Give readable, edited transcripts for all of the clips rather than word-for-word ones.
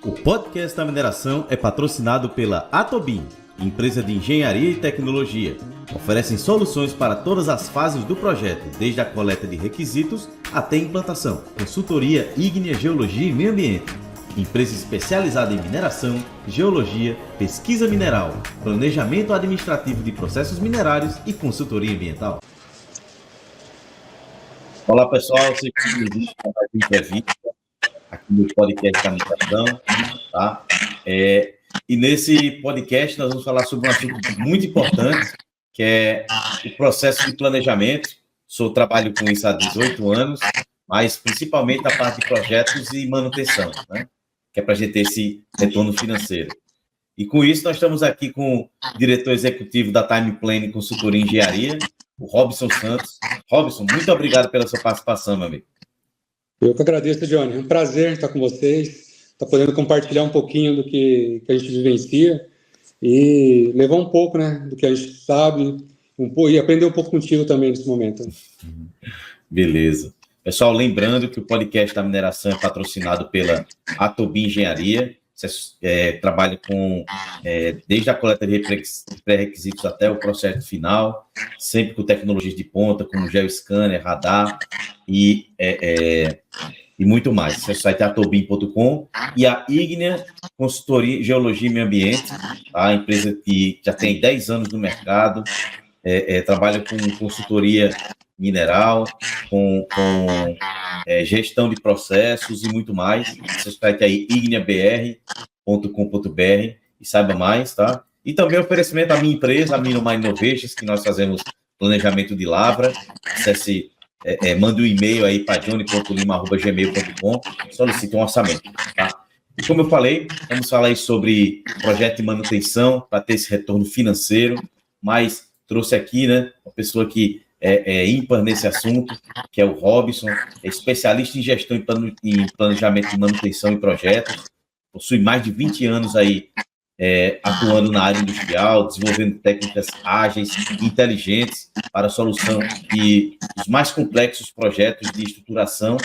O podcast da mineração é patrocinado pela Atobin, empresa de engenharia e tecnologia. Oferecem soluções para todas as fases do projeto, desde a coleta de requisitos até a implantação. Consultoria ígnea, geologia e meio ambiente. Empresa especializada em mineração, geologia, pesquisa mineral, planejamento administrativo de processos minerários e consultoria ambiental. Olá pessoal, sejam bem-vindos a mais uma entrevista aqui no podcast da mineração, tá? E nesse podcast nós vamos falar sobre um assunto muito importante, que é o processo de planejamento. Trabalho com isso há 18 anos, mas principalmente a parte de projetos e manutenção, né? Que é para a gente ter esse retorno financeiro. E com isso nós estamos aqui com o diretor executivo da Time Plane Consultoria e Engenharia, o Robson Santos. Robson, muito obrigado pela sua participação, meu amigo. Eu que agradeço, Johnny. É um prazer estar com vocês, estar podendo compartilhar um pouquinho do que a gente vivencia e levar um pouco, né, do que a gente sabe e aprender um pouco contigo também nesse momento. Beleza. Pessoal, lembrando que o podcast da mineração é patrocinado pela Atobin Engenharia. Você trabalha desde a coleta de pré-requisitos até o processo final, sempre com tecnologias de ponta, como geoscanner, radar e muito mais. Acesse o site atobin.com e a Ígnea Consultoria, Geologia e Meio Ambiente, a empresa que já tem 10 anos no mercado, trabalha com consultoria mineral, com gestão de processos e muito mais. Acesse o site aí, igneabr.com.br e saiba mais, tá? E também oferecimento à minha empresa, a Minomar Innovations, que nós fazemos planejamento de lavra. Acesse, mande um e-mail aí para johnny.lima@gmail.com, solicite um orçamento, tá? E como eu falei, vamos falar aí sobre projeto de manutenção para ter esse retorno financeiro, mas trouxe aqui, né, uma pessoa que é ímpar nesse assunto, que é o Robson, é especialista em gestão e planejamento de manutenção e projetos, possui mais de 20 anos aí atuando na área industrial, desenvolvendo técnicas ágeis e inteligentes para a solução dos mais complexos projetos de estruturação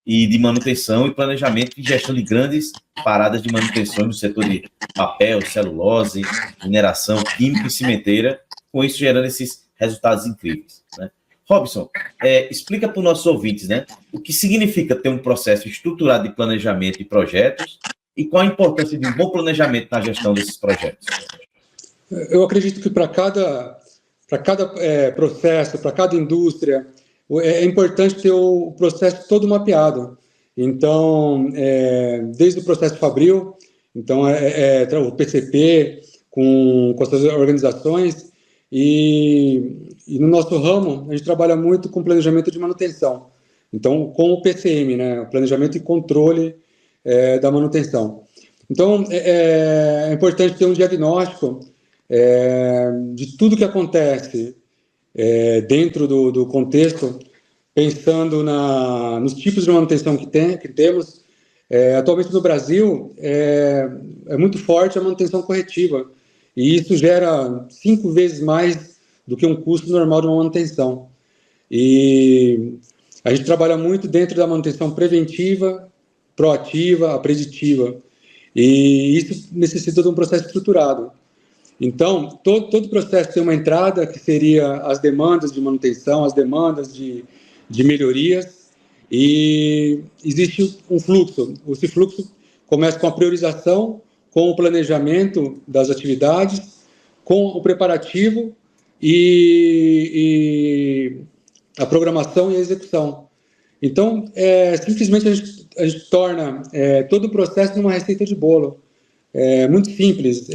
e de manutenção e planejamento e gestão de grandes paradas de manutenção no setor de papel, celulose, mineração, química e cimenteira, com isso gerando esses resultados incríveis, né? Robson, explica para os nossos ouvintes, né, o que significa ter um processo estruturado de planejamento e projetos e qual a importância de um bom planejamento na gestão desses projetos. Eu acredito que para cada processo, para cada indústria, é importante ter o processo todo mapeado. Então, desde o processo fabril, então o PCP com as suas organizações e no nosso ramo a gente trabalha muito com planejamento de manutenção. Então, com o PCM, né, o planejamento e controle da manutenção. Então, é importante ter um diagnóstico de tudo que acontece dentro do contexto, pensando nos tipos de manutenção que temos. Atualmente no Brasil é muito forte a manutenção corretiva, e isso gera 5 vezes mais do que um custo normal de uma manutenção. E a gente trabalha muito dentro da manutenção preventiva, proativa, a preditiva, e isso necessita de um processo estruturado. Então, todo processo tem uma entrada, que seria as demandas de manutenção, as demandas de melhorias, e existe um fluxo. Esse fluxo começa com a priorização, com o planejamento das atividades, com o preparativo e a programação e a execução. Então, simplesmente a gente torna todo o processo numa receita de bolo. Muito simples,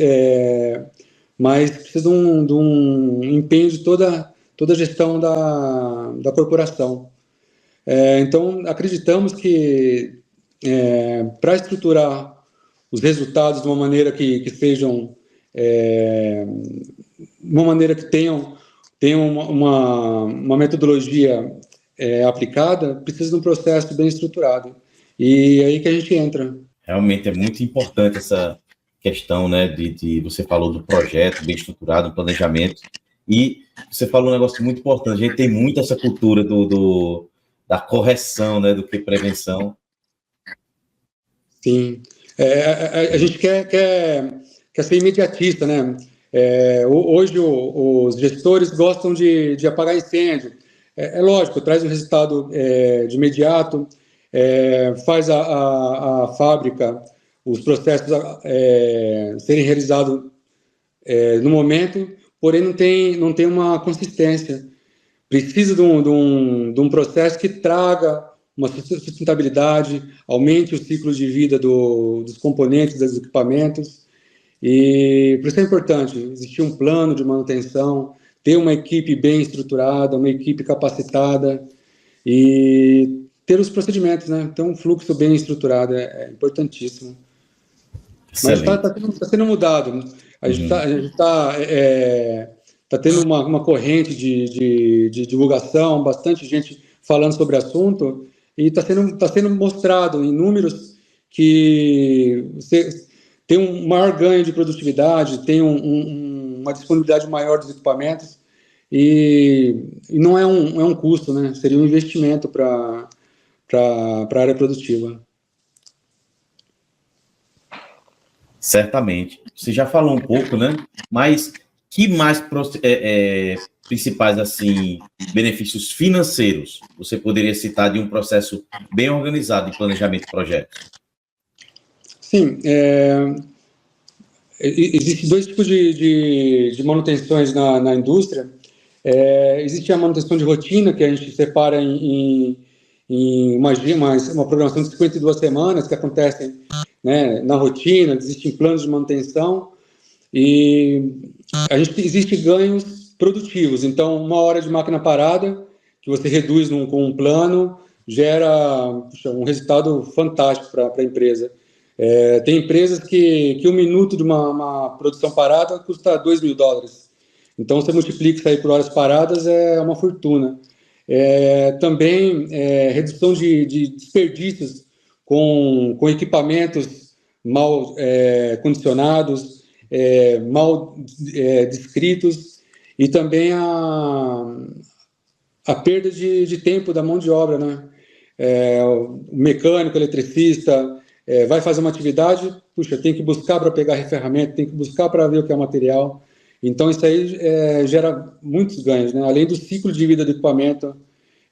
mas precisa de um empenho de toda a gestão da corporação. Então, acreditamos que para estruturar os resultados de uma maneira que sejam, uma maneira que tenham uma metodologia aplicada, precisa de um processo bem estruturado. E é aí que a gente entra. Realmente é muito importante essa questão, né, você falou do projeto bem estruturado, do planejamento, e você falou um negócio muito importante. A gente tem muito essa cultura da correção, né, do que prevenção. Sim. A gente quer ser imediatista, né? Hoje os gestores gostam de apagar incêndio. É lógico, traz um resultado de imediato, faz a fábrica, os processos serem realizados no momento, porém não tem uma consistência. Precisa de um processo que traga uma sustentabilidade, aumente o ciclo de vida dos componentes, dos equipamentos. E por isso é importante existir um plano de manutenção, ter uma equipe bem estruturada, uma equipe capacitada e ter os procedimentos, né? Ter um fluxo bem estruturado é importantíssimo. Excelente. Mas está sendo mudado. A gente está tendo uma corrente de divulgação, bastante gente falando sobre o assunto, e está sendo mostrado em números que você tem um maior ganho de produtividade, tem uma disponibilidade maior dos equipamentos, e não é um custo, né? Seria um investimento para a área produtiva. Certamente. Você já falou um pouco, né? Mas que mais principais assim benefícios financeiros você poderia citar de um processo bem organizado de planejamento de projetos? Sim, existem dois tipos de manutenções na indústria. Existe a manutenção de rotina, que a gente separa em uma programação de 52 semanas, que acontecem, né, na rotina, existem planos de manutenção, e existe ganhos produtivos. Então, 1 hora de máquina parada, que você reduz com um plano, gera um resultado fantástico para a empresa. Tem empresas que 1 minuto de uma produção parada custa $2.000. Então, você multiplica isso aí por horas paradas, é uma fortuna. Também redução de desperdícios com equipamentos mal condicionados, mal descritos, e também a perda de tempo da mão de obra, né? O mecânico, o eletricista, vai fazer uma atividade, puxa, tem que buscar para pegar ferramenta, tem que buscar para ver o que é o material. Então, isso aí gera muitos ganhos, né? Além do ciclo de vida do equipamento.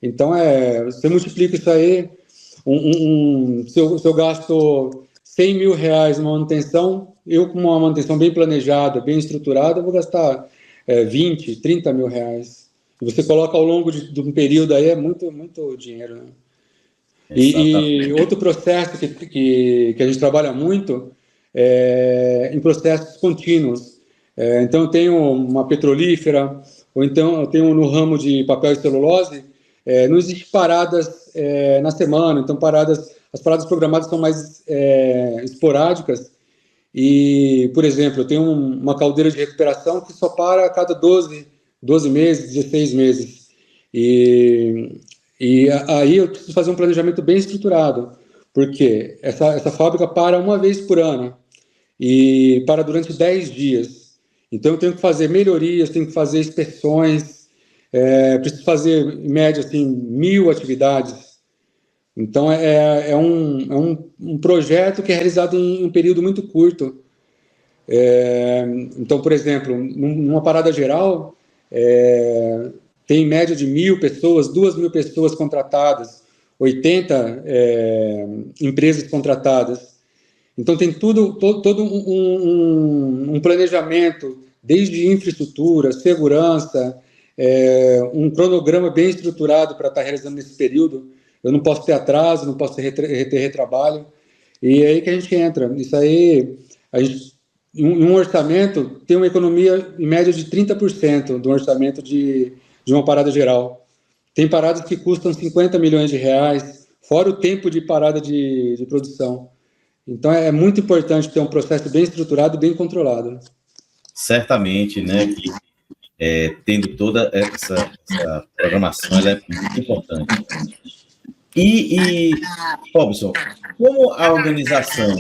Então, você multiplica isso aí, se eu gasto R$100 mil em manutenção, eu com uma manutenção bem planejada, bem estruturada, eu vou gastar 20, 30 mil reais. E você coloca ao longo de um período aí, é muito, muito dinheiro, né? E outro processo que a gente trabalha muito é em processos contínuos. Então, eu tenho uma petrolífera, ou então eu tenho no ramo de papel e celulose, não existe paradas na semana, então as paradas programadas são mais esporádicas. E, por exemplo, eu tenho uma caldeira de recuperação que só para a cada 12 meses, 16 meses. E aí eu preciso fazer um planejamento bem estruturado, porque essa fábrica para uma vez por ano e para durante 10 dias. Então, eu tenho que fazer melhorias, tenho que fazer inspeções, preciso fazer, em média, assim, 1.000 atividades. Então, é um projeto que é realizado em um período muito curto. Então, por exemplo, numa parada geral, tem em média de 1.000 pessoas, 2.000 pessoas contratadas, 80 empresas contratadas. Então, tem todo um planejamento, desde infraestrutura, segurança, um cronograma bem estruturado para estar realizando nesse período. Eu não posso ter atraso, não posso ter retrabalho. E é aí que a gente entra. Isso aí, em um orçamento, tem uma economia, em média, de 30% do orçamento de uma parada geral. Tem paradas que custam R$50 milhões, fora o tempo de parada de produção. Então, é muito importante ter um processo bem estruturado, bem controlado. Certamente, né, que tendo toda essa programação, ela é muito importante. E Robson, como a organização...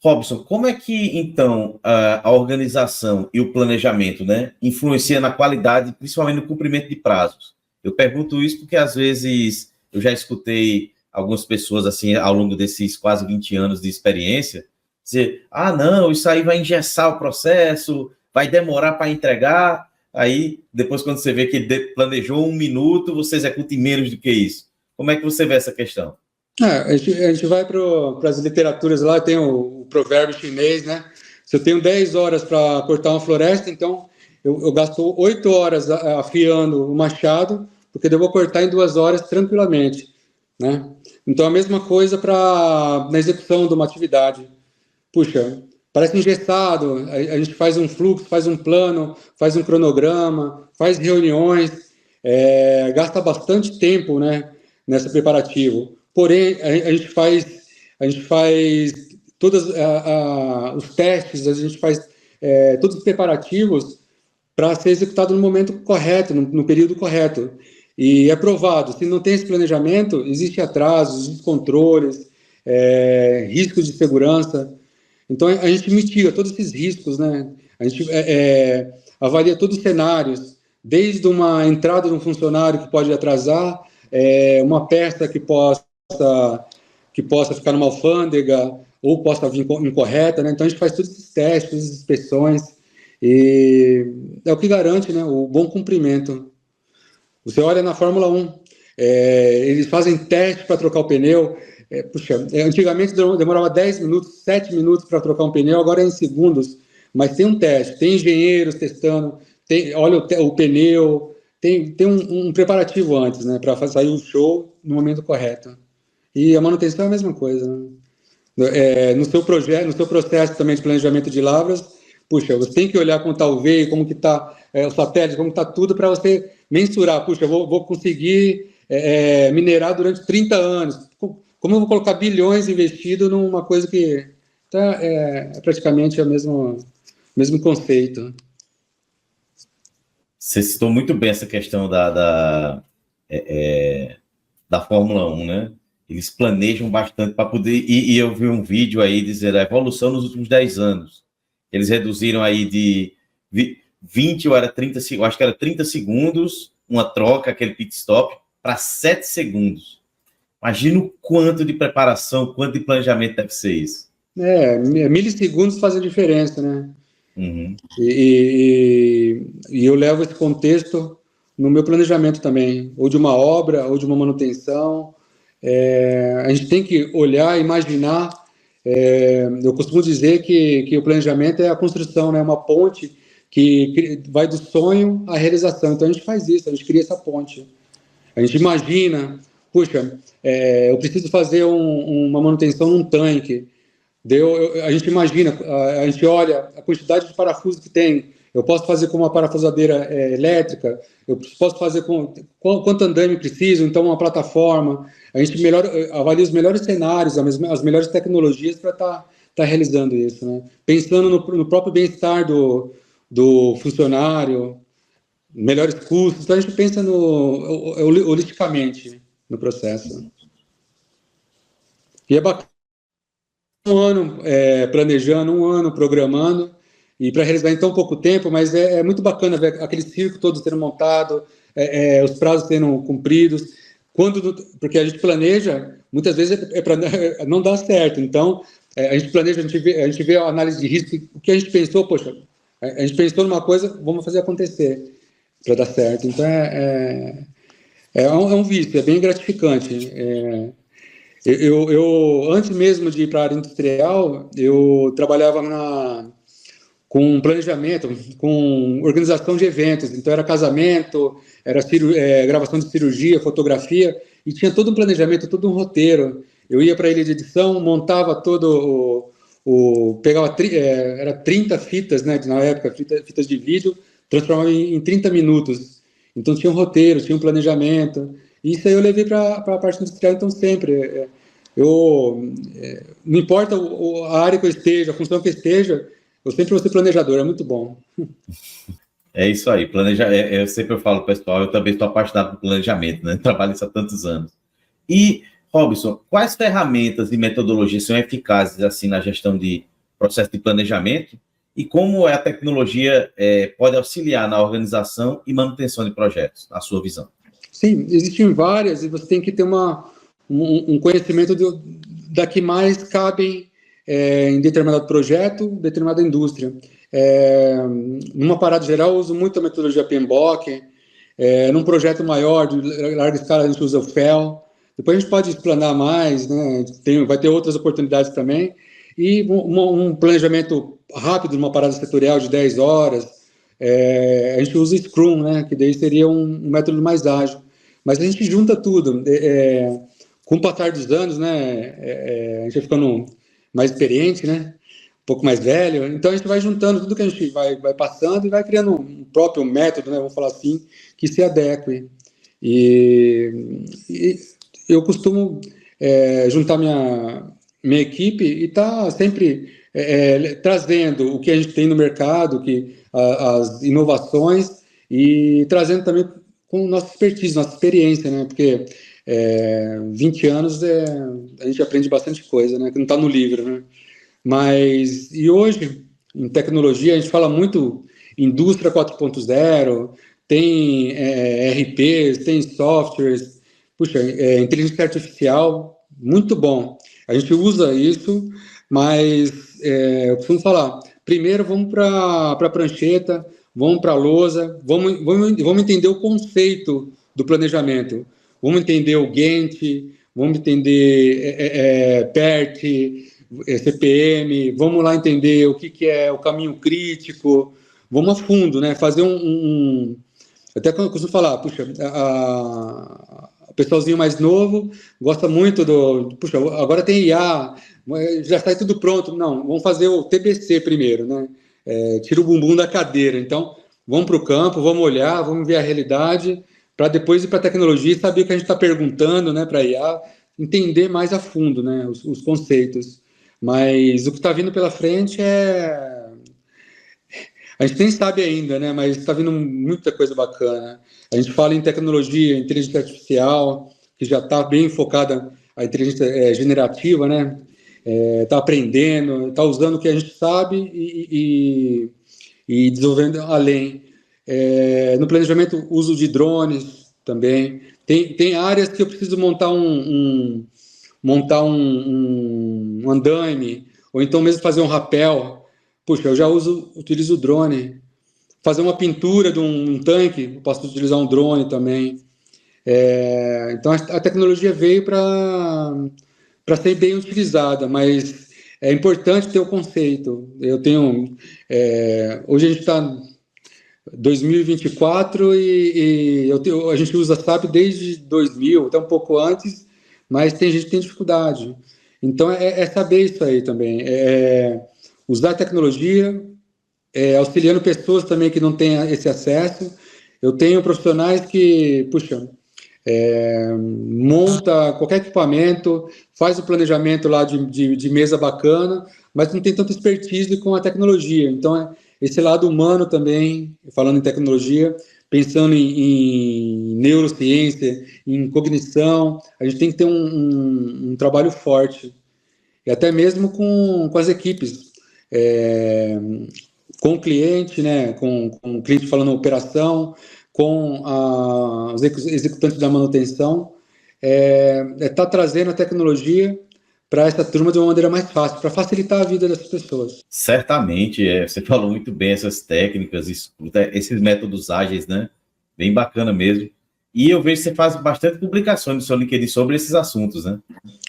Robson, como é que, então, a organização e o planejamento, né, influencia na qualidade, principalmente no cumprimento de prazos? Eu pergunto isso porque, às vezes, eu já escutei algumas pessoas, assim, ao longo desses quase 20 anos de experiência, dizer, não, isso aí vai engessar o processo, vai demorar para entregar, aí, depois, quando você vê que planejou 1 minuto, você executa em menos do que isso. Como é que você vê essa questão? A gente vai para as literaturas lá, tem o provérbio chinês, né? Se eu tenho 10 horas para cortar uma floresta, então eu gasto 8 horas afiando o machado, porque eu vou cortar em 2 horas tranquilamente, né? Então, a mesma coisa na execução de uma atividade. Puxa, parece engessado, a gente faz um fluxo, faz um plano, faz um cronograma, faz reuniões, gasta bastante tempo, né, nesse preparativo. Porém, a gente faz todos os testes, a gente faz todos os preparativos para ser executado no momento correto, no período correto. E é provado, se não tem esse planejamento, existe atrasos, descontroles, riscos de segurança. Então, a gente mitiga todos esses riscos, né? A gente avalia todos os cenários, desde uma entrada de um funcionário que pode atrasar, uma peça que possa ficar numa alfândega ou possa vir incorreta, né? Então, a gente faz todos esses testes, todas as inspeções, e é o que garante, né, o bom cumprimento. Você olha na Fórmula 1, eles fazem teste para trocar o pneu. Antigamente demorava 10 minutos, 7 minutos para trocar um pneu, agora é em segundos. Mas tem um teste, tem engenheiros testando, olha o pneu, tem um preparativo antes, né, para sair o show no momento correto. E a manutenção é a mesma coisa, né? No seu projeto, no seu processo também de planejamento de lavras, puxa, você tem que olhar como está o veio, como que está o satélite, como está tudo, para você mensurar. Puxa, eu vou conseguir minerar durante 30 anos. Como eu vou colocar bilhões investidos numa coisa que é praticamente o mesmo conceito. Você citou muito bem essa questão da Fórmula 1, né? Eles planejam bastante para poder... E eu vi um vídeo aí dizendo a evolução nos últimos 10 anos. Eles reduziram aí de 20 ou era 30, eu acho que era 30 segundos, uma troca, aquele pit stop, para 7 segundos. Imagina o quanto de preparação, quanto de planejamento deve ser isso. Milissegundos fazem diferença, né? Uhum. E eu levo esse contexto no meu planejamento também, ou de uma obra, ou de uma manutenção. A gente tem que olhar, imaginar. Eu costumo dizer que o planejamento é a construção, né? Uma ponte que vai do sonho à realização. Então a gente faz isso, a gente cria essa ponte. A gente imagina, puxa, eu preciso fazer uma manutenção num tanque. A gente imagina, a gente olha a quantidade de parafusos que tem. Eu posso fazer com uma parafusadeira elétrica, eu posso fazer com quanto andaime preciso, então uma plataforma. A gente avalia os melhores cenários, as melhores tecnologias para estar realizando isso, né? Pensando no próprio bem-estar do funcionário, melhores custos. Então a gente pensa holisticamente no processo. E é bacana. Um ano planejando, um ano programando, e para realizar em tão pouco tempo, mas é muito bacana ver aquele circo todo sendo montado, os prazos sendo cumpridos, porque a gente planeja, muitas vezes não dá certo, então a gente planeja, a gente vê a análise de risco, o que a gente pensou, poxa, a gente pensou numa coisa, vamos fazer acontecer para dar certo, então é um vício, é bem gratificante. Eu antes mesmo de ir para a área industrial, eu trabalhava com planejamento, com organização de eventos. Então, era casamento, era gravação de cirurgia, fotografia, e tinha todo um planejamento, todo um roteiro. Eu ia para a ilha de edição, montava todo pegava, era 30 fitas, né, na época, fitas de vídeo, transformava em 30 minutos. Então, tinha um roteiro, tinha um planejamento. Isso aí eu levei para a parte industrial, então sempre. Não importa a área que eu esteja, a função que eu esteja, eu sempre vou ser planejador, é muito bom. É isso aí, eu sempre falo, pessoal, eu também estou apaixonado por planejamento, né? Trabalho isso há tantos anos. E, Robson, quais ferramentas e metodologias são eficazes assim na gestão de processo de planejamento e como a tecnologia pode auxiliar na organização e manutenção de projetos, na sua visão? Sim, existem várias e você tem que ter uma um conhecimento da que mais cabem em determinado projeto, determinada indústria. Numa parada geral, eu uso muito a metodologia PMBOK. Num projeto maior, de larga escala, a gente usa o FEL. Depois a gente pode explanar mais, né? Vai ter outras oportunidades também. E um planejamento rápido, uma parada setorial de 10 horas. A gente usa Scrum, né? Que daí seria um método mais ágil. Mas a gente junta tudo. Com o passar dos anos, né? A gente vai ficando mais experiente, né? Um pouco mais velho. Então a gente vai juntando tudo que a gente vai passando e vai criando um próprio método, né? Vamos falar assim, que se adeque. E eu costumo juntar minha equipe e estar sempre trazendo o que a gente tem no mercado, as inovações, e trazendo também com nossa expertise, nossa experiência, né? Porque 20 anos a gente aprende bastante coisa, né? Que não está no livro, né? Mas, e hoje, em tecnologia, a gente fala muito indústria 4.0, tem RPs, tem softwares, puxa, inteligência artificial, muito bom. A gente usa isso, mas eu costumo falar, primeiro vamos para a prancheta, vamos para a lousa, vamos entender o conceito do planejamento, vamos entender o Gantt, vamos entender PERT, CPM, vamos lá entender o que é o caminho crítico, vamos a fundo, né? Fazer até quando eu costumo falar, puxa, o pessoalzinho mais novo gosta muito puxa, agora tem IA, já está tudo pronto. Não, vamos fazer o TBC primeiro, né? Tira o bumbum da cadeira. Então, vamos para o campo, vamos olhar, vamos ver a realidade, para depois ir para a tecnologia e saber o que a gente está perguntando, né, para a IA, entender mais a fundo, né, os conceitos. Mas o que está vindo pela frente a gente nem sabe ainda, né? Mas está vindo muita coisa bacana. A gente fala em tecnologia, inteligência artificial, que já está bem focada, a inteligência generativa, né? Está aprendendo, está usando o que a gente sabe e desenvolvendo além. No planejamento, uso de drones também. Tem áreas que eu preciso montar um andaime, ou então mesmo fazer um rapel. Puxa, eu já utilizo o drone. Fazer uma pintura de um tanque, eu posso utilizar um drone também. Então, a tecnologia veio para ser bem utilizada, mas é importante ter o conceito. Hoje a gente está em 2024 e a gente usa SAP desde 2000, até um pouco antes, mas tem gente que tem dificuldade. Então, saber isso aí também. Usar a tecnologia, auxiliando pessoas também que não têm esse acesso. Eu tenho profissionais que, puxa, monta qualquer equipamento, faz o planejamento lá de mesa bacana, mas não tem tanta expertise com a tecnologia. Então, esse lado humano também, falando em tecnologia, pensando em neurociência, em cognição, a gente tem que ter um trabalho forte. E até mesmo com as equipes. Com o cliente, né, com o cliente falando operação, com os executantes da manutenção, tá trazendo a tecnologia para essa turma de uma maneira mais fácil, para facilitar a vida dessas pessoas. Certamente, você falou muito bem essas técnicas, esses métodos ágeis, né? Bem bacana mesmo. E eu vejo que você faz bastante publicações no seu LinkedIn sobre esses assuntos, né?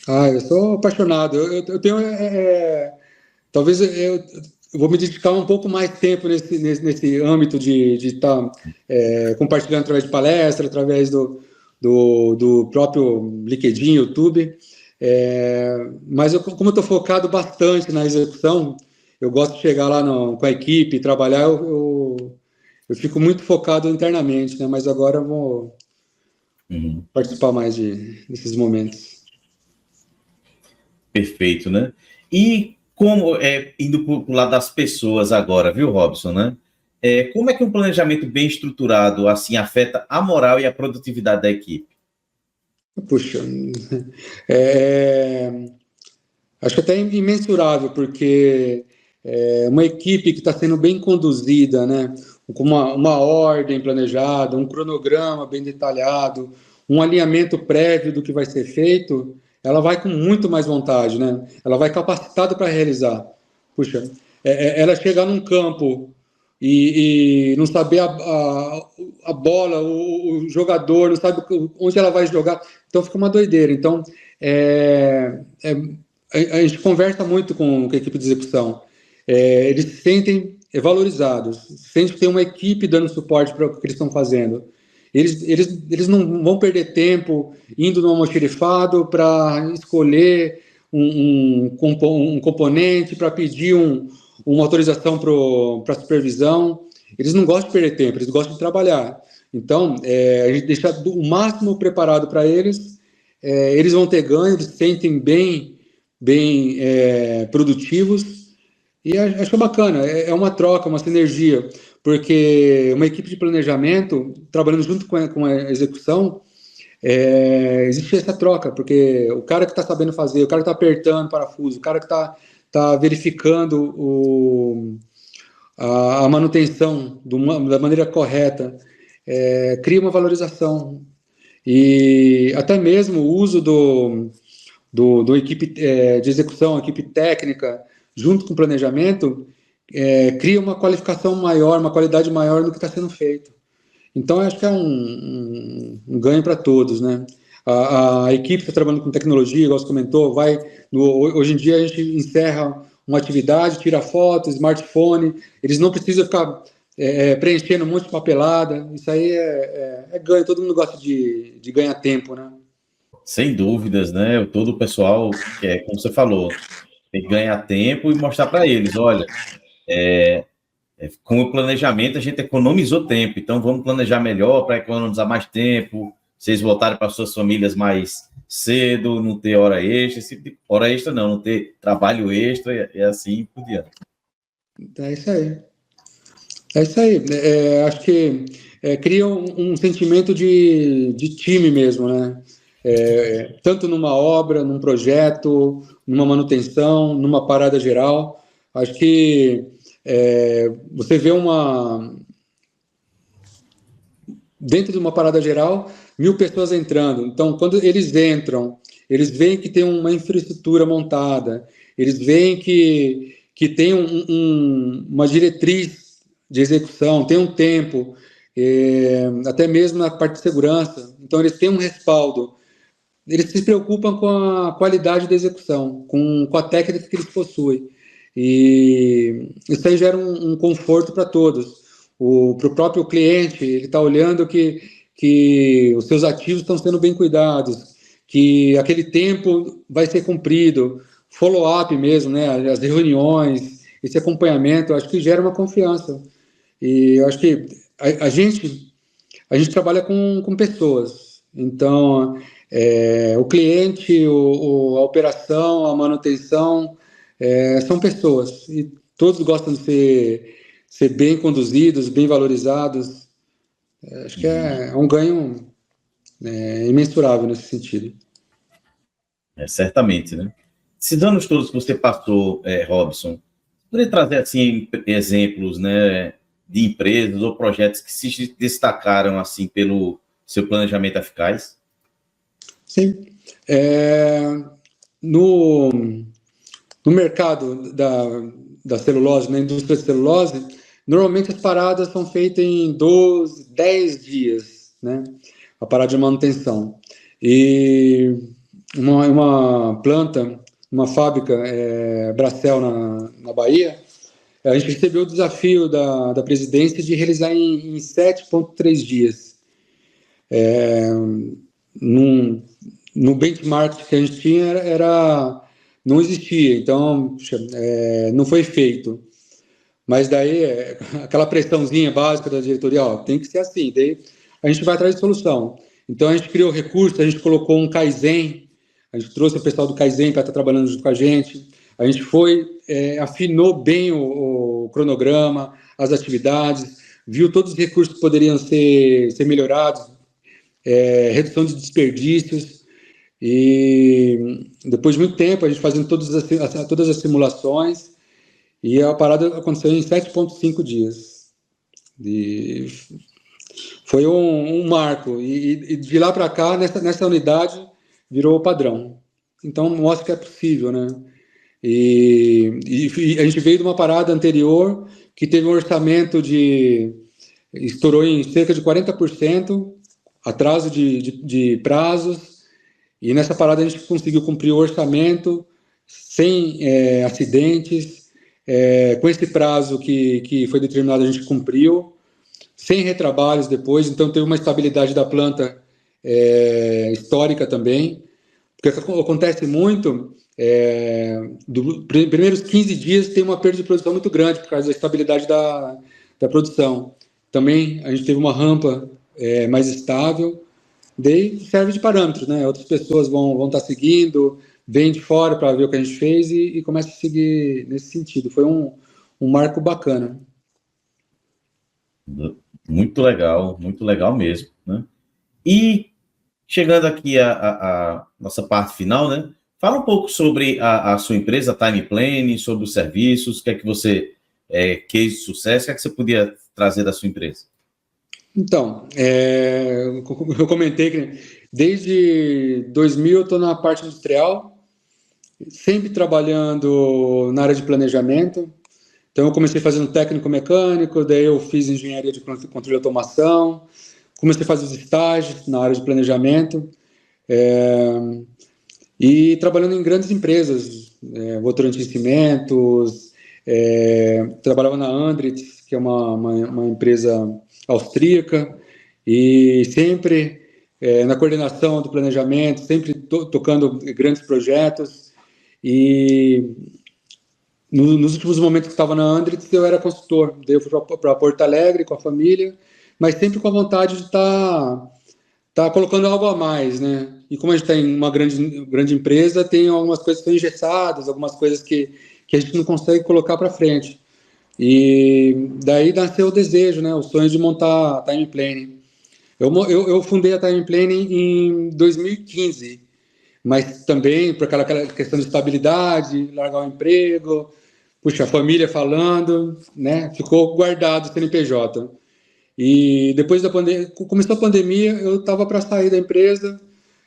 Eu sou apaixonado. Eu tenho... talvez eu vou me dedicar um pouco mais tempo nesse âmbito de estar compartilhando através de palestra, através do próprio LinkedIn, YouTube. Mas como eu estou focado bastante na execução, eu gosto de chegar lá com a equipe, trabalhar, eu fico muito focado internamente, né? Mas agora eu vou participar mais desses momentos. Perfeito, né? E como, indo para o lado das pessoas agora, viu, Robson, né? Como é que um planejamento bem estruturado, assim, afeta a moral e a produtividade da equipe? Puxa, acho que até é imensurável, porque uma equipe que está sendo bem conduzida, né, com uma ordem planejada, um cronograma bem detalhado, um alinhamento prévio do que vai ser feito, ela vai com muito mais vontade, né? Ela vai capacitada para realizar. Puxa, ela chegar num campo e não saber a bola, o jogador, não sabe onde ela vai jogar, então fica uma doideira. Então, a gente conversa muito com a equipe de execução. Eles se sentem valorizados, sentem que tem uma equipe dando suporte para o que eles estão fazendo. Eles não vão perder tempo indo no almoxarifado para escolher um componente, para pedir uma autorização para supervisão. Eles não gostam de perder tempo, eles gostam de trabalhar. Então, a gente deixa o máximo preparado para eles, eles vão ter ganho, eles se sentem bem produtivos, e acho bacana, uma troca, uma sinergia, porque uma equipe de planejamento, trabalhando junto com a execução, existe essa troca, porque o cara que está sabendo fazer, o cara que está apertando o parafuso, o cara que está verificando a manutenção da maneira correta, cria uma valorização. E até mesmo o uso do equipe de execução, equipe técnica, junto com o planejamento, cria uma qualificação maior, uma qualidade maior no que está sendo feito. Então, acho que é um ganho para todos, né? A equipe está trabalhando com tecnologia, igual você comentou, hoje em dia a gente encerra uma atividade, tira foto, smartphone, eles não precisam ficar preenchendo um monte de papelada, isso aí é ganho, todo mundo gosta de ganhar tempo, né? Sem dúvidas, né? Todo o pessoal, como você falou, tem que ganhar tempo e mostrar para eles, olha, com o planejamento a gente economizou tempo, então vamos planejar melhor para economizar mais tempo, vocês voltarem para suas famílias mais cedo, não ter hora extra, hora extra não ter trabalho extra e assim por diante. É isso aí. Acho que cria um sentimento de time mesmo, né? Tanto numa obra, num projeto, numa manutenção, numa parada geral. Acho que você vê dentro de uma parada geral, 1.000 pessoas entrando. Então, quando eles entram, eles veem que tem uma infraestrutura montada, eles veem que tem uma diretriz de execução, tem um tempo, até mesmo na parte de segurança. Então, eles têm um respaldo. Eles se preocupam com a qualidade da execução, com a técnica que eles possuem. E isso aí gera um conforto para todos. Para o próprio cliente, ele está olhando que os seus ativos estão sendo bem cuidados, que aquele tempo vai ser cumprido, follow-up mesmo, né? As reuniões, esse acompanhamento, acho que gera uma confiança. E eu acho que a gente trabalha com pessoas. Então, o cliente, a operação, a manutenção, são pessoas. E todos gostam de ser bem conduzidos, bem valorizados. Acho que é um ganho imensurável nesse sentido. Certamente, né? Esses anos todos que você passou, Robson, poderia trazer assim exemplos, né, de empresas ou projetos que se destacaram assim pelo seu planejamento eficaz? Sim. No mercado da celulose, na indústria de celulose, normalmente as paradas são feitas em 12, 10 dias, né? A parada de manutenção. E uma planta, uma fábrica, Bracel, na Bahia, a gente recebeu o desafio da presidência de realizar em 7,3 dias. No benchmark que a gente tinha, não existia, então não foi feito. Mas daí, aquela pressãozinha básica da diretoria, tem que ser assim, daí a gente vai atrás de solução. Então, a gente criou recursos, a gente colocou um Kaizen, a gente trouxe o pessoal do Kaizen para estar trabalhando junto com a gente, afinou bem o cronograma, as atividades, viu todos os recursos que poderiam ser melhorados, redução de desperdícios, e depois de muito tempo, a gente fazendo todas as simulações, e a parada aconteceu em 7,5 dias. Foi um marco, e de lá para cá, nessa unidade, virou padrão. Então, mostra que é possível, né? E a gente veio de uma parada anterior que teve um orçamento estourou em cerca de 40%, atraso de prazos, e nessa parada a gente conseguiu cumprir o orçamento sem acidentes, com esse prazo que foi determinado a gente cumpriu, sem retrabalhos depois, então teve uma estabilidade da planta histórica também, porque acontece muito, primeiros 15 dias tem uma perda de produção muito grande por causa da estabilidade da produção. Também a gente teve uma rampa mais estável, daí serve de parâmetros, né? Outras pessoas vão estar seguindo, vêm de fora para ver o que a gente fez e começa a seguir nesse sentido. Foi um marco bacana. Muito legal mesmo, né? E chegando aqui a nossa parte final, né? Fala um pouco sobre a sua empresa, Time Planning, sobre os serviços, o que é que você case de sucesso, o que é que você podia trazer da sua empresa? Então, eu comentei que desde 2000 eu estou na parte industrial, sempre trabalhando na área de planejamento. Então, eu comecei fazendo técnico mecânico, daí eu fiz engenharia de controle e automação, comecei a fazer os estágios na área de planejamento, e trabalhando em grandes empresas, Votorantim Cimentos, trabalhava na Andritz, que é uma empresa austríaca, e sempre na coordenação do planejamento, sempre tocando grandes projetos, e nos últimos momentos que estava na Andritz, eu era consultor, daí eu fui para Porto Alegre com a família, mas sempre com a vontade de estar colocando algo a mais, né? E como a gente tem uma grande empresa, tem algumas coisas que estão engessadas, algumas coisas que a gente não consegue colocar para frente. E daí nasceu o desejo, né? O sonho de montar a Time Planning. Eu fundei a Time Planning em 2015, mas também por aquela questão de estabilidade, largar o emprego, puxa, a família falando, né? Ficou guardado o CNPJ. E depois da pandemia, começou a pandemia, eu estava para sair da empresa.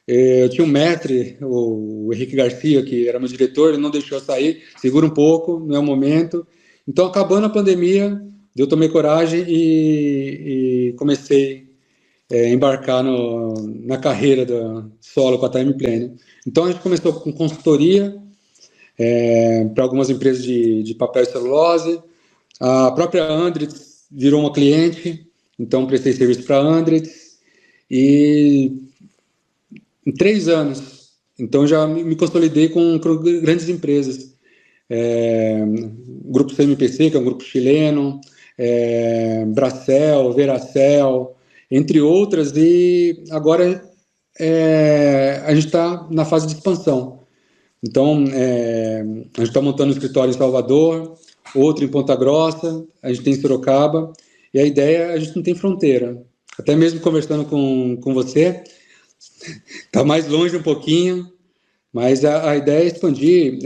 Eu tinha um mestre, o Henrique Garcia, que era meu diretor, ele não deixou eu sair, segura um pouco, não é o momento. Então, acabando a pandemia, eu tomei coragem e comecei a embarcar na carreira da solo com a Time Planning. Então, a gente começou com consultoria para algumas empresas de papel e celulose. A própria Andritz virou uma cliente, então prestei serviço para a Andritz. E em 3 anos, então já me consolidei com grandes empresas. O grupo CMPC, que é um grupo chileno, Bracel, Veracel, entre outras, e agora a gente está na fase de expansão. Então, a gente está montando um escritório em Salvador, outro em Ponta Grossa, a gente tem em Sorocaba, e a ideia, a gente não tem fronteira. Até mesmo conversando com você, está mais longe um pouquinho, mas a ideia é expandir,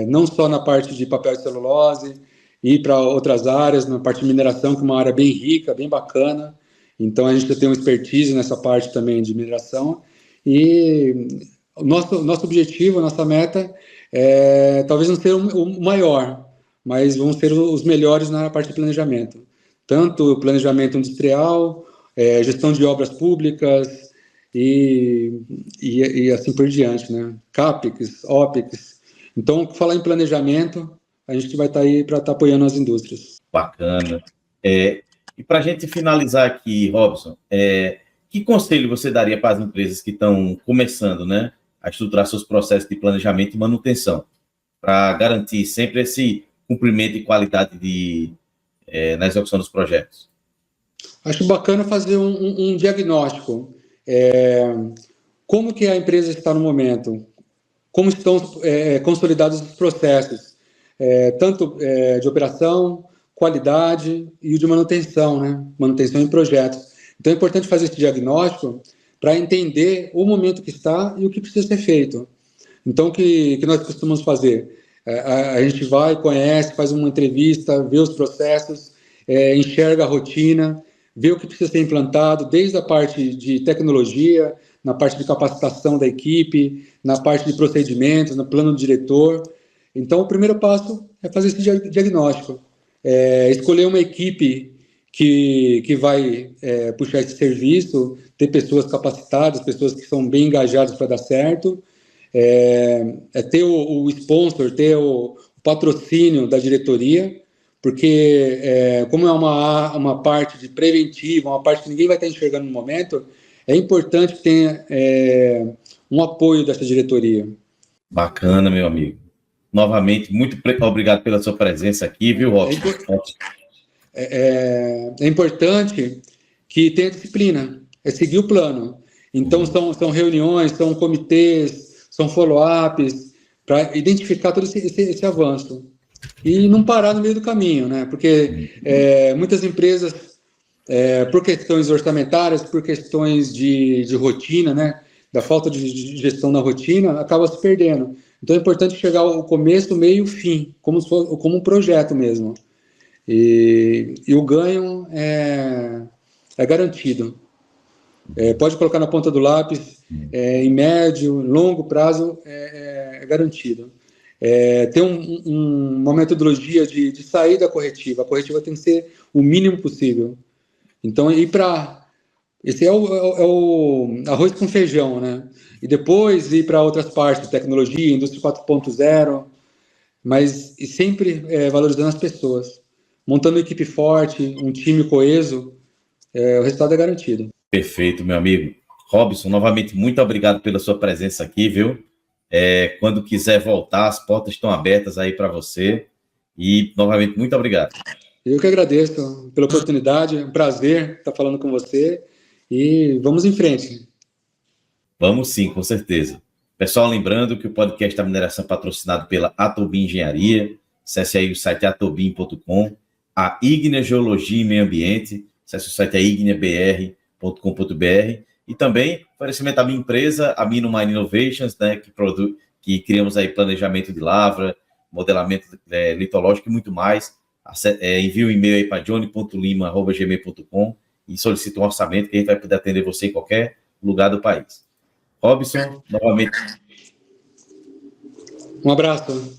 não só na parte de papel e celulose, ir para outras áreas, na parte de mineração, que é uma área bem rica, bem bacana. Então, a gente já tem uma expertise nessa parte também de mineração. E o nosso objetivo, a nossa meta, talvez não seja o maior, mas vão ser os melhores na parte de planejamento. Tanto planejamento industrial, gestão de obras públicas, e assim por diante, né? CAPEX, OPEX. Então, falar em planejamento, a gente vai estar aí para estar apoiando as indústrias. Bacana. E para a gente finalizar aqui, Robson, que conselho você daria para as empresas que estão começando, né, a estruturar seus processos de planejamento e manutenção, para garantir sempre esse cumprimento e qualidade na execução dos projetos? Acho bacana fazer um diagnóstico. Como que a empresa está no momento? Como estão consolidados os processos? Tanto de operação, qualidade e o de manutenção, né? Manutenção em projetos. Então, é importante fazer esse diagnóstico para entender o momento que está e o que precisa ser feito. Então, o que nós costumamos fazer? A gente vai, conhece, faz uma entrevista, vê os processos, enxerga a rotina, ver o que precisa ser implantado, desde a parte de tecnologia, na parte de capacitação da equipe, na parte de procedimentos, no plano diretor. Então, o primeiro passo é fazer esse diagnóstico, escolher uma equipe que vai puxar esse serviço, ter pessoas capacitadas, pessoas que são bem engajadas para dar certo, ter o sponsor, ter o patrocínio da diretoria, porque como é uma parte de preventiva, uma parte que ninguém vai estar enxergando no momento, é importante que tenha um apoio dessa diretoria. Bacana, meu amigo. Novamente, muito obrigado pela sua presença aqui, viu, Robson? É importante que tenha disciplina, seguir o plano. Então, são reuniões, são comitês, são follow-ups, para identificar todo esse avanço. E não parar no meio do caminho, né? Porque muitas empresas, por questões orçamentárias, por questões de rotina, né? Da falta de gestão na rotina, acaba se perdendo. Então, é importante chegar ao começo, meio e fim, como um projeto mesmo. E o ganho é garantido. Pode colocar na ponta do lápis, em médio, longo prazo, é garantido. Tem uma metodologia de saída corretiva. A corretiva tem que ser o mínimo possível. Então, esse é o arroz com feijão, né? E depois ir para outras partes, tecnologia, indústria 4.0, mas e sempre valorizando as pessoas. Montando uma equipe forte, um time coeso, o resultado é garantido. Perfeito, meu amigo. Robson, novamente, muito obrigado pela sua presença aqui, viu? Quando quiser voltar, as portas estão abertas aí para você. E, novamente, muito obrigado. Eu que agradeço pela oportunidade, é um prazer estar falando com você. E vamos em frente. Vamos sim, com certeza. Pessoal, lembrando que o podcast da mineração é patrocinado pela Atobin Engenharia. Acesse aí o site atobin.com. A Ígnea Geologia e Meio Ambiente. Acesse o site igneabr.com.br. E também oferecimento da minha empresa, a Mino Mine Innovations, né, que criamos aí planejamento de lavra, modelamento litológico e muito mais. Envie um e-mail aí para johnny.lima@gmail.com e solicite um orçamento que a gente vai poder atender você em qualquer lugar do país. Robson, novamente. Um abraço.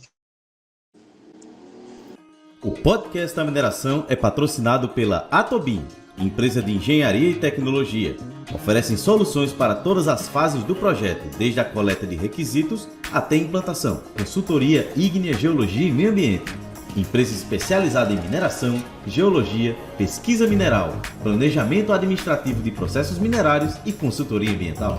O podcast da mineração é patrocinado pela Atobin, empresa de engenharia e tecnologia. Oferecem soluções para todas as fases do projeto, desde a coleta de requisitos até a implantação. Consultoria Ígnea Geologia e Meio Ambiente. Empresa especializada em mineração, geologia, pesquisa mineral, planejamento administrativo de processos minerários e consultoria ambiental.